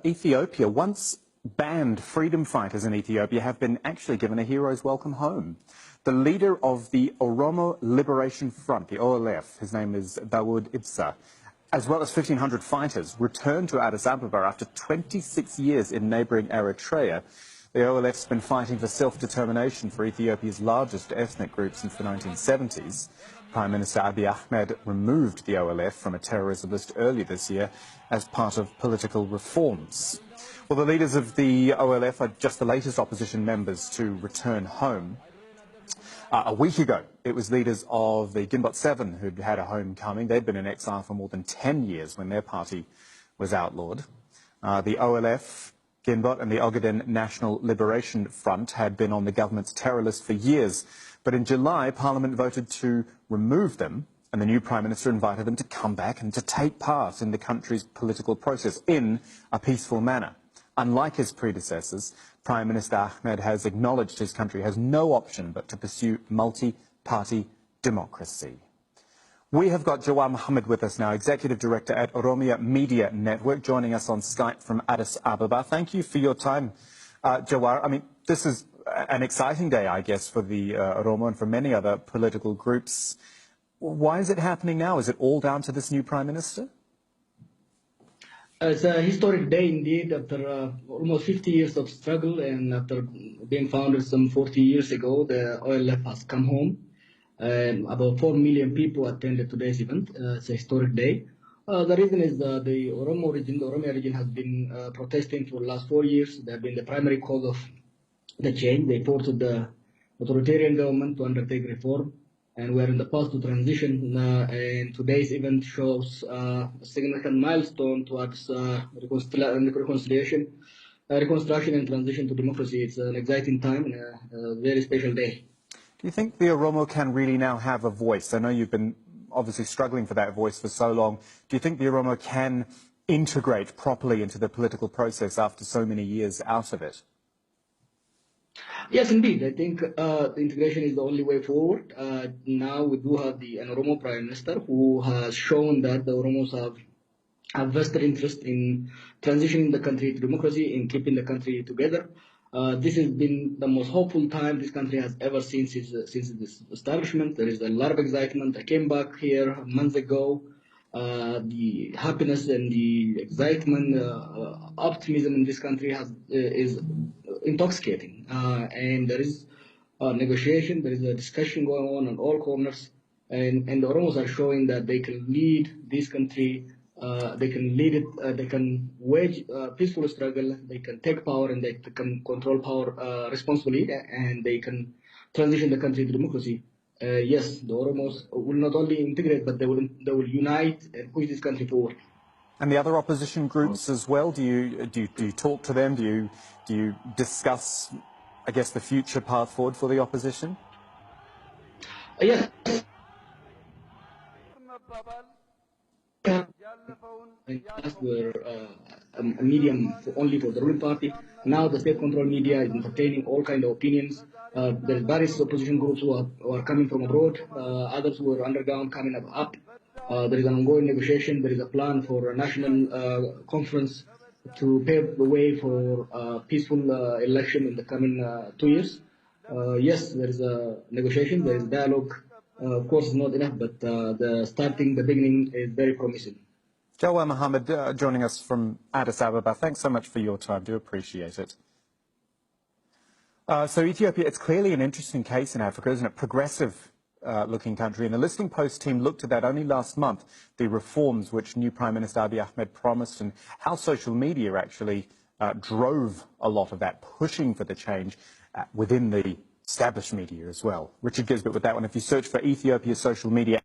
Ethiopia, once banned freedom fighters in Ethiopia have been actually given a hero's welcome home. The leader of the Oromo Liberation Front, the OLF, his name is Dawood Ibsa, as well as 1,500 fighters, returned to Addis Ababa after 26 years in neighbouring Eritrea. The OLF's been fighting for self-determination for Ethiopia's largest ethnic group since the 1970s. Prime Minister Abiy Ahmed removed the OLF from a terrorism list earlier this year as part of political reforms. Well, the leaders of the OLF are just the latest opposition members to return home. A week ago, it was leaders of the Ginbot 7 who'd had a homecoming. They'd been in exile for more than 10 years when their party was outlawed. The OLF, Ginbot and the Ogaden National Liberation Front had been on the government's terror list for years. But in July, Parliament voted to remove them, and the new Prime Minister invited them to come back and to take part in the country's political process in a peaceful manner. Unlike his predecessors, Prime Minister Ahmed has acknowledged his country has no option but to pursue multi-party democracy. We have got Jawar Mohammed with us now, Executive Director at Oromia Media Network, joining us on Skype from Addis Ababa. Thank you for your time, Jawar. I mean, this is an exciting day, I guess, for the Oromo and for many other political groups. Why is it happening now? Is it all down to this new Prime Minister? It's a historic day indeed, after almost 50 years of struggle, and after being founded some 40 years ago, the OLF has come home. About 4 million people attended today's event. It's a historic day. The reason is the Oromo region, the Oromia region, has been protesting for the last 4 years. They have been the primary cause of the change. They forced the authoritarian government to undertake reform, and we are in the path to transition. And today's event shows a significant milestone towards reconstruction and transition to democracy. It's an exciting time and a very special day. Do you think the Oromo can really now have a voice? I know you've been obviously struggling for that voice for so long. Do you think the Oromo can integrate properly into the political process after so many years out of it? Yes, indeed. I think the integration is the only way forward. Now we do have an Oromo Prime Minister who has shown that the Oromos have vested interest in transitioning the country to democracy, in keeping the country together. This has been the most hopeful time this country has ever seen since its establishment. There is a lot of excitement. I came back here months ago. The happiness and the excitement, optimism in this country is intoxicating. And there is a negotiation, there is a discussion going on all corners, and the Oromos are showing that they can lead this country. They can lead it, they can wage peaceful struggle, they can take power, and they can control power responsibly, and they can transition the country to democracy. Yes, the Oromos will not only integrate, but they will unite and push this country forward. And the other opposition groups as well, do you talk to them? Do you discuss, I guess, the future path forward for the opposition? Yes. Last were a medium only for the ruling party. Now the state-controlled media is entertaining all kinds of opinions. There are various opposition groups who are coming from abroad, others who are underground coming up. There is an ongoing negotiation. There is a plan for a national conference to pave the way for a peaceful election in the coming 2 years. Yes, there is a negotiation, there is dialogue. Of course, it's not enough, but the beginning is very promising. Jawar Mohammed joining us from Addis Ababa. Thanks so much for your time. Do appreciate it. So Ethiopia, it's clearly an interesting case in Africa, isn't it? Progressive looking country. And the Listening Post team looked at that only last month, the reforms which new Prime Minister Abiy Ahmed promised and how social media actually drove a lot of that, pushing for the change within the established media as well. Richard Gisbert with that one. If you search for Ethiopia social media